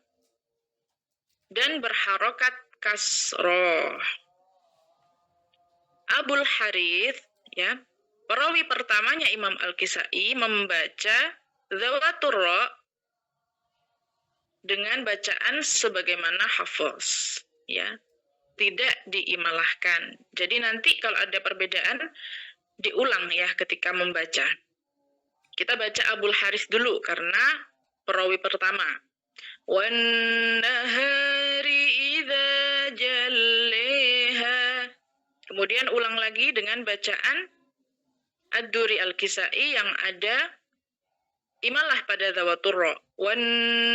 dan berharokat kasroh. Abul Harith, ya, perawi pertamanya Imam Al-Kisai membaca zawatur ra dengan bacaan sebagaimana Hafiz, ya, tidak diimalahkan. Jadi nanti kalau ada perbedaan diulang ya ketika membaca. Kita baca Abul Harith dulu karena perawi pertama. Wan nahari idza jallaha. Kemudian ulang lagi dengan bacaan Ad-Duri Al-Kisai yang ada imalah pada zawatur ra. Wan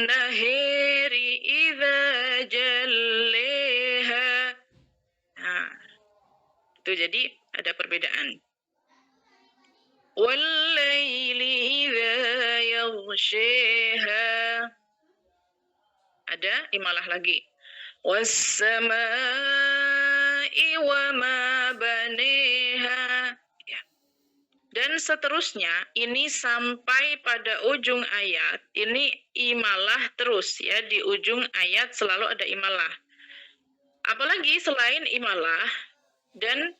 nahari idza jallaha. Nah, itu jadi ada perbedaan. Wal-laili idza yaghshaha. Ada imalah lagi. Was-samaa'i wa ma baniha. Ya. Dan seterusnya, ini sampai pada ujung ayat, ini imalah terus ya, di ujung ayat selalu ada imalah. Apalagi selain imalah dan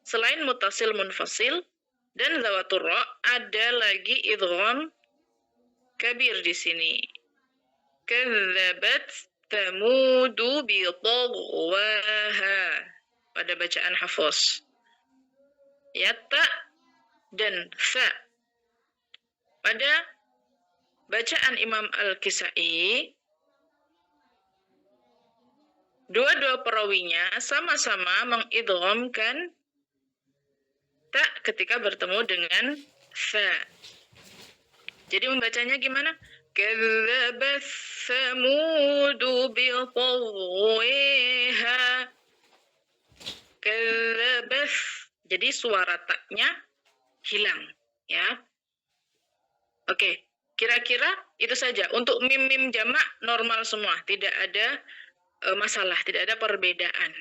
selain mutasil munfasil dan zawatur ra, ada lagi idgham kabir di sini. Kadzabat Thamudu bi taghwaha pada bacaan Hafiz. Ya, ta dan fa. Pada bacaan Imam Al-Kisai, dua-dua perawinya sama-sama mengidghamkan ta ketika bertemu dengan fa. Jadi membacanya gimana? Kadzabat Thamudu bi taghwaha. Kadzabat. Jadi suara ta-nya hilang, ya. Oke, kira-kira itu saja. Untuk mim-mim jamak normal semua, tidak ada masalah, tidak ada perbedaan.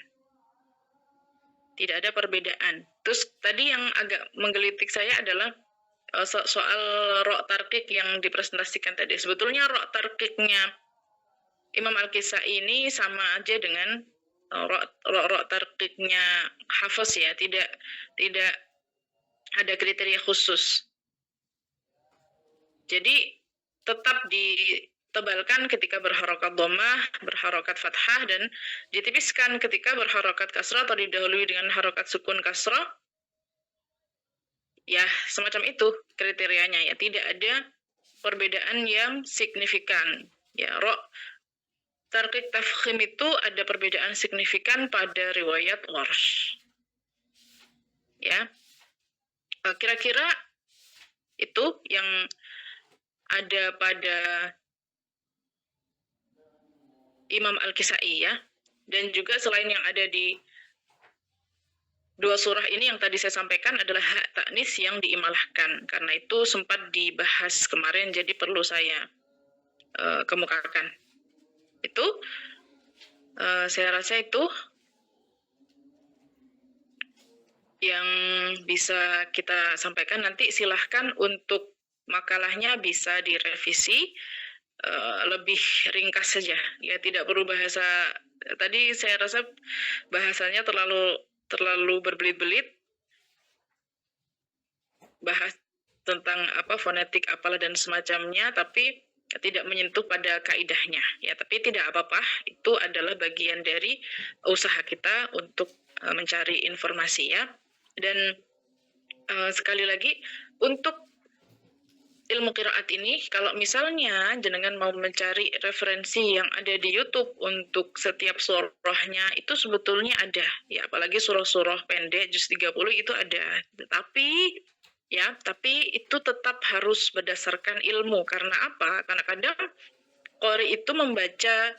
Tidak ada perbedaan. Terus tadi yang agak menggelitik saya adalah soal ra' tarqiq yang dipresentasikan tadi. Sebetulnya ra' tarqiqnya Imam Al-Kisai ini sama aja dengan ra' tarqiqnya Hafiz ya, tidak ada kriteria khusus. Jadi tetap ditebalkan ketika berharokat dhammah, berharokat fathah, dan ditipiskan ketika berharokat kasrah atau didahului dengan harokat sukun kasrah. Ya, semacam itu kriterianya ya, tidak ada perbedaan yang signifikan. Ya, ra' tarqiq tafkhim itu ada perbedaan signifikan pada riwayat Warsh. Ya. Kira-kira itu yang ada pada Imam Al-Kisai ya. Dan juga selain yang ada di dua surah ini yang tadi saya sampaikan adalah hak ta'nis yang diimalahkan. Karena itu sempat dibahas kemarin, jadi perlu saya kemukakan. Itu saya rasa itu yang bisa kita sampaikan. Nanti silahkan untuk makalahnya bisa direvisi lebih ringkas saja, ya tidak perlu bahasa. Tadi saya rasa bahasanya terlalu berbelit-belit, bahas tentang fonetik apalah dan semacamnya, tapi tidak menyentuh pada kaidahnya, ya. Tapi tidak apa-apa, itu adalah bagian dari usaha kita untuk mencari informasi, ya. Dan sekali lagi, untuk ilmu qiraat ini, kalau misalnya jenengan mau mencari referensi yang ada di YouTube untuk setiap surahnya, itu sebetulnya ada, ya, apalagi surah-surah pendek juz 30 itu ada. Tapi itu tetap harus berdasarkan ilmu. Karena apa? Karena kadang qori itu membaca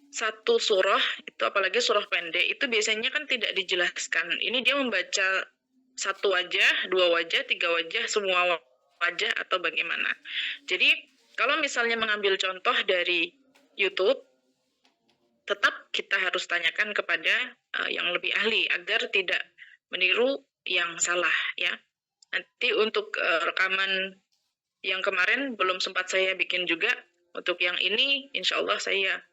satu surah, itu apalagi surah pendek, itu biasanya kan tidak dijelaskan. Ini dia membaca satu wajah, dua wajah, tiga wajah, semua wajah atau bagaimana. Jadi kalau misalnya mengambil contoh dari YouTube, tetap kita harus tanyakan kepada yang lebih ahli agar tidak meniru yang salah, ya. Nanti untuk rekaman yang kemarin belum sempat saya bikin juga, untuk yang ini insya Allah saya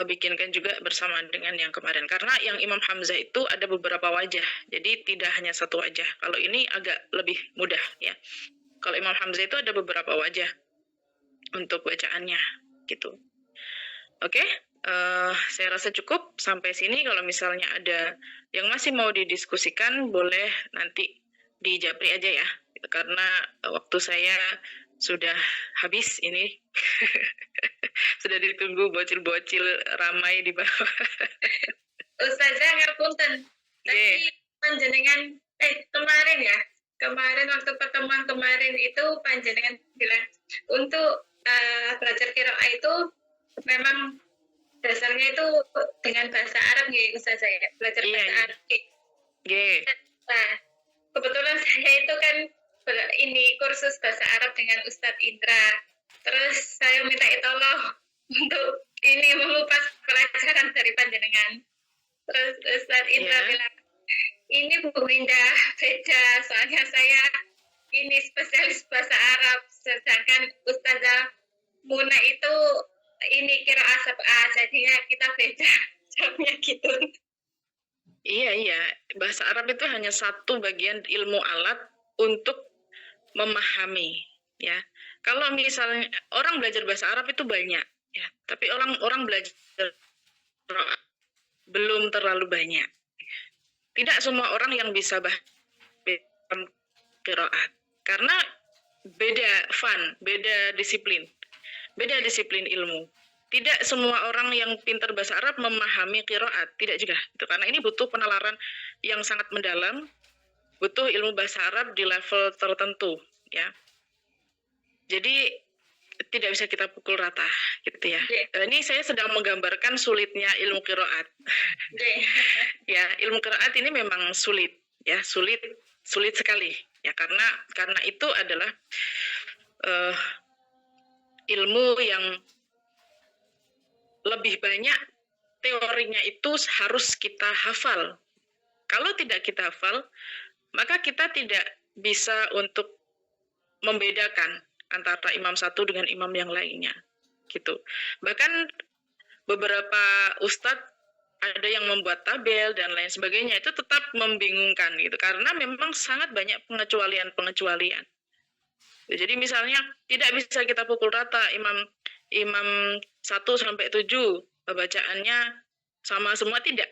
bikinkan juga bersama dengan yang kemarin. Karena yang Imam Hamzah itu ada beberapa wajah, jadi tidak hanya satu wajah. Kalau ini agak lebih mudah, ya. Kalau Imam Hamzah itu ada beberapa wajah untuk bacaannya, gitu. Oke, saya rasa cukup sampai sini. Kalau misalnya ada yang masih mau didiskusikan, boleh nanti di Japri aja, ya. Karena waktu saya sudah habis ini. Sudah ditunggu bocil-bocil ramai di bawah. Ustazah ngapunten. Tadi panjenengan kemarin waktu pertemuan kemarin itu panjenengan bilang untuk belajar qiraah itu memang dasarnya itu dengan bahasa Arab nggih Ustazah, ya, belajar bahasa Arab. Nah, kebetulan saya itu kan ini kursus bahasa Arab dengan Ustadz Indra. Terus saya minta tolong untuk ini mengupas pelajaran dari panjenengan. Terus Ustadz Indra bilang, ini Bu Winda beda, soalnya saya ini spesialis bahasa Arab, sedangkan Ustazah Muna itu ini qiraah sab'ah, jadinya kita beda. Jawabnya gitu. Iya, bahasa Arab itu hanya satu bagian ilmu alat untuk memahami, ya. Kalau misalnya orang belajar bahasa Arab itu banyak, ya, tapi orang belajar belum terlalu banyak. Tidak semua orang yang bisa qiraat, karena beda disiplin ilmu. Tidak semua orang yang pintar bahasa Arab memahami qiraat, tidak juga. Itu karena ini butuh penalaran yang sangat mendalam, butuh ilmu bahasa Arab di level tertentu, ya. Jadi tidak bisa kita pukul rata, gitu ya. Ini saya sedang menggambarkan sulitnya ilmu qiraat. Ya, ilmu qiraat ini memang sulit, ya, sulit sekali, ya, karena itu adalah ilmu yang lebih banyak teorinya itu harus kita hafal. Kalau tidak kita hafal, maka kita tidak bisa untuk membedakan antara imam satu dengan imam yang lainnya, gitu. Bahkan beberapa ustadz ada yang membuat tabel dan lain sebagainya, itu tetap membingungkan, gitu, karena memang sangat banyak pengecualian. Jadi misalnya tidak bisa kita pukul rata imam 1 sampai 7 bacaannya sama semua, tidak.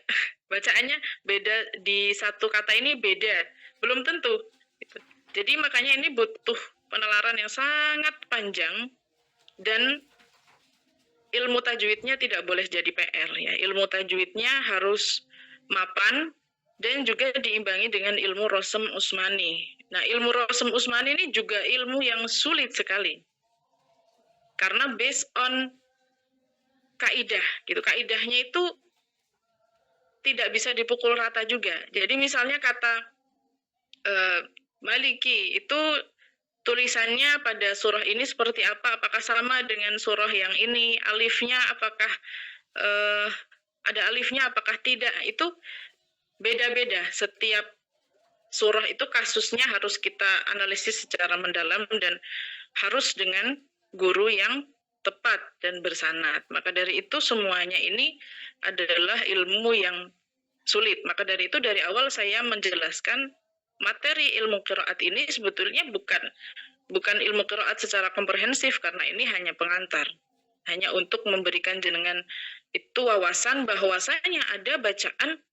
Bacaannya beda, di satu kata ini beda, belum tentu, gitu. Jadi makanya ini butuh penalaran yang sangat panjang, dan ilmu tajwidnya tidak boleh jadi PR, ya. Ilmu tajwidnya harus mapan dan juga diimbangi dengan ilmu Rosem Usmani. Nah, ilmu Rosem Usmani ini juga ilmu yang sulit sekali. Karena based on kaidah, gitu. Kaidahnya itu tidak bisa dipukul rata juga. Jadi misalnya kata Maliki itu tulisannya pada surah ini seperti apa? Apakah sama dengan surah yang ini? Alifnya apakah ada alifnya? Apakah tidak? Itu beda-beda. Setiap surah itu kasusnya harus kita analisis secara mendalam, dan harus dengan guru yang tepat dan bersanad. Maka dari itu semuanya ini adalah ilmu yang sulit. Maka dari itu dari awal saya menjelaskan materi ilmu qiraat ini sebetulnya bukan ilmu qiraat secara komprehensif, karena ini hanya pengantar. Hanya untuk memberikan jenengan itu wawasan bahwasanya ada bacaan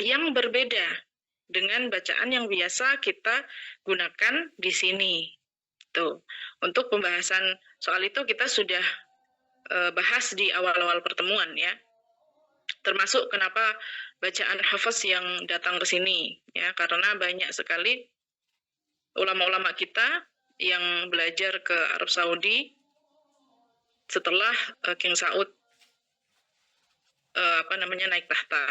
yang berbeda dengan bacaan yang biasa kita gunakan di sini. Tuh. Untuk pembahasan soal itu kita sudah bahas di awal-awal pertemuan ya. Termasuk kenapa bacaan hafaz yang datang ke sini ya, karena banyak sekali ulama-ulama kita yang belajar ke Arab Saudi setelah King Saud naik tahta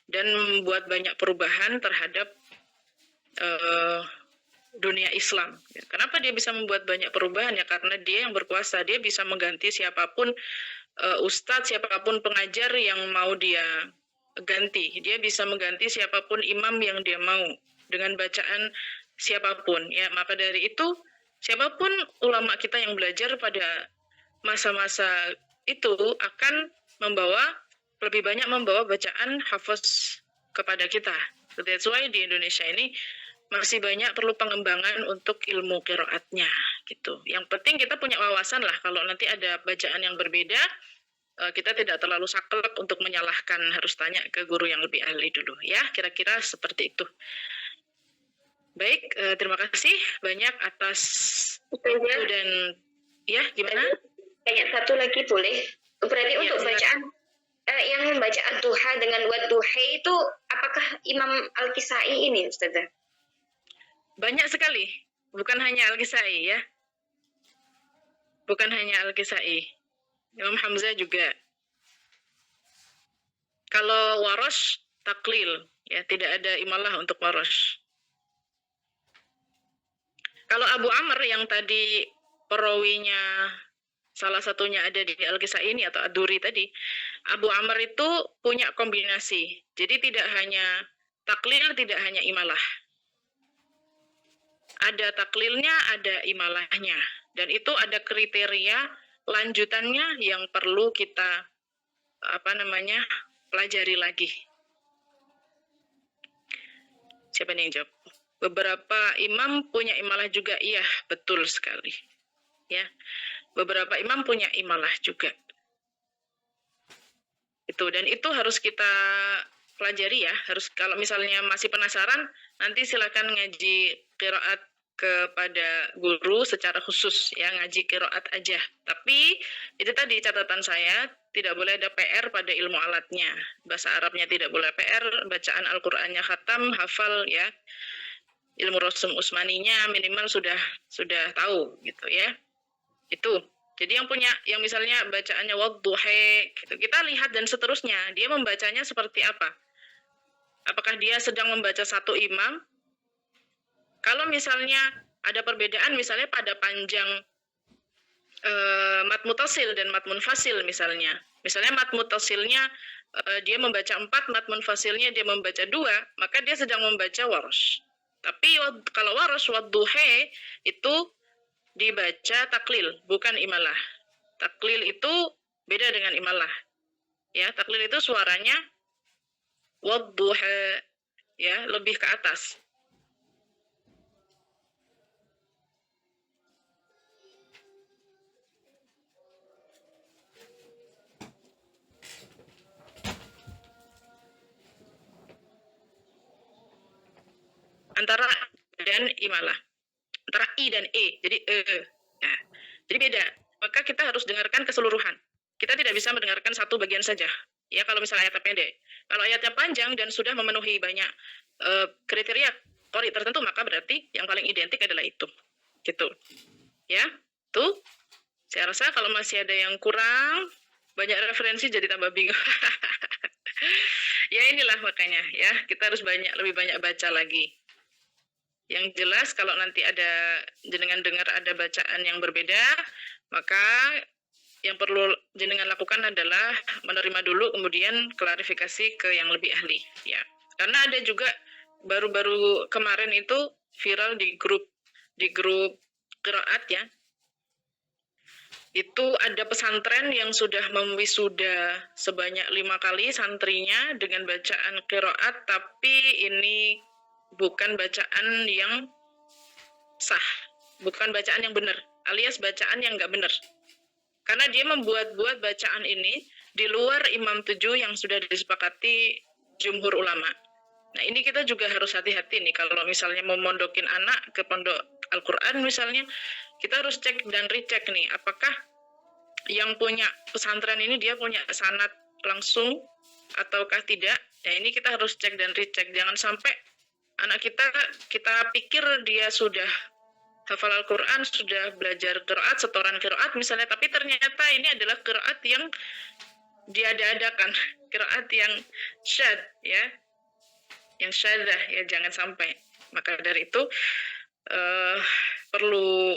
dan membuat banyak perubahan terhadap dunia Islam. Kenapa dia bisa membuat banyak perubahan? Ya karena dia yang berkuasa, dia bisa mengganti siapapun ustadz, siapapun pengajar yang mau dia ganti. Dia bisa mengganti siapapun imam yang dia mau dengan bacaan siapapun. Ya, maka dari itu siapapun ulama kita yang belajar pada masa-masa itu akan lebih banyak membawa bacaan hafaz kepada kita. So that's why di Indonesia ini masih banyak perlu pengembangan untuk ilmu qiraatnya gitu. Yang penting kita punya wawasan lah, kalau nanti ada bacaan yang berbeda kita tidak terlalu saklek untuk menyalahkan, harus tanya ke guru yang lebih ahli dulu ya, kira-kira seperti itu. Baik, terima kasih banyak atas waktu dan ya gimana? Tanya satu lagi boleh? Berarti Ya, untuk bacaan yang membaca ad-duha dengan wad-duha itu apakah Imam Al-Kisai ini, Ustazah? Banyak sekali, bukan hanya Al-Kisai ya. Bukan hanya Al-Kisai. Imam Hamzah juga. Kalau Warosh taklil, ya tidak ada imalah untuk Warosh. Kalau Abu Amr yang tadi perawinya salah satunya ada di Al-Kisai ini atau Ad-Duri tadi, Abu Amr itu punya kombinasi. Jadi tidak hanya taklil, tidak hanya imalah. Ada taklilnya, ada imalahnya. Dan itu ada kriteria lanjutannya yang perlu kita pelajari lagi. Siapa yang jawab? Beberapa imam punya imalah juga, iya betul sekali. Ya, beberapa imam punya imalah juga. Dan itu harus kita pelajari ya. Harus, kalau misalnya masih penasaran, nanti silakan ngaji qiraat kepada guru secara khusus ya, ngaji qiraat aja. Tapi itu tadi catatan saya, tidak boleh ada PR pada ilmu alatnya. Bahasa Arabnya tidak boleh PR, bacaan Al-Qur'annya khatam, hafal ya. Ilmu Rasum Usmaninya minimal sudah tahu gitu ya. Itu. Jadi yang misalnya bacaannya wadduha gitu, kita lihat dan seterusnya, dia membacanya seperti apa? Apakah dia sedang membaca satu imam? Kalau misalnya ada perbedaan, misalnya pada panjang mat mutasil dan mat munfasil misalnya. Misalnya mat mutasilnya dia membaca 4, mat munfasilnya dia membaca 2, maka dia sedang membaca warosh. Tapi kalau warosh wadduha itu dibaca taklil, bukan imalah. Taklil itu beda dengan imalah. Ya, taklil itu suaranya wadduha ya, lebih ke atas. Antara dan imalah. Antara i dan e, jadi ya. Jadi beda. Maka kita harus dengarkan keseluruhan. Kita tidak bisa mendengarkan satu bagian saja. Ya, kalau misalnya ayatnya pendek. Kalau ayatnya panjang dan sudah memenuhi banyak kriteria qori tertentu, maka berarti yang paling identik adalah itu. Gitu. Ya, tuh. Saya rasa kalau masih ada yang kurang, banyak referensi jadi tambah bingung. Ya inilah makanya ya, kita harus lebih banyak baca lagi. Yang jelas kalau nanti ada jenengan dengar ada bacaan yang berbeda, maka yang perlu jenengan lakukan adalah menerima dulu, kemudian klarifikasi ke yang lebih ahli ya. Karena ada juga baru-baru kemarin itu viral di grup qiraat ya. Itu ada pesantren yang sudah memwisuda sebanyak 5 kali santrinya dengan bacaan qiraat, tapi ini bukan bacaan yang sah, bukan bacaan yang benar, alias bacaan yang nggak benar. Karena dia membuat-buat bacaan ini di luar imam 7 yang sudah disepakati jumhur ulama. Nah, ini kita juga harus hati-hati nih kalau misalnya mau mondokin anak ke pondok Al-Quran misalnya, kita harus cek dan recheck nih, apakah yang punya pesantren ini dia punya sanad langsung ataukah tidak. Ya, ini kita harus cek dan recheck. Jangan sampai anak kita pikir dia sudah hafal Al-Quran, sudah belajar qiraat, setoran qiraat misalnya, tapi ternyata ini adalah qiraat yang diada-adakan, qiraat yang syad ya, yang syadah ya, jangan sampai. Maka dari itu perlu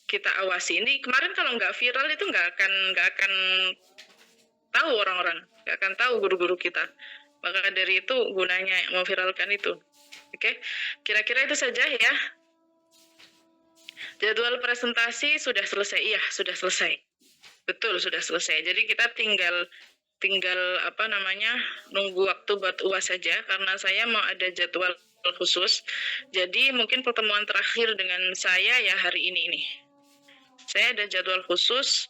kita awasi. Ini kemarin kalau nggak viral itu nggak akan tahu orang-orang, nggak akan tahu guru-guru kita. Maka dari itu gunanya memviralkan itu. Oke, kira-kira itu saja ya. Jadwal presentasi sudah selesai. Iya, sudah selesai. Betul, sudah selesai. Jadi kita tinggal nunggu waktu buat UAS saja, karena saya mau ada jadwal khusus. Jadi mungkin pertemuan terakhir dengan saya ya hari ini. Saya ada jadwal khusus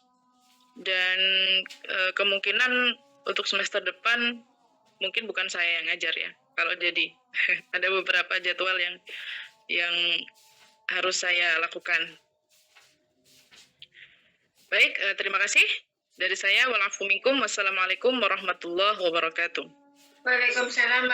dan kemungkinan untuk semester depan mungkin bukan saya yang ngajar ya. Kalau jadi ada beberapa jadwal yang harus saya lakukan. Baik, terima kasih dari saya. Wa'alaikum warahmatullahi wabarakatuh. Waalaikumsalam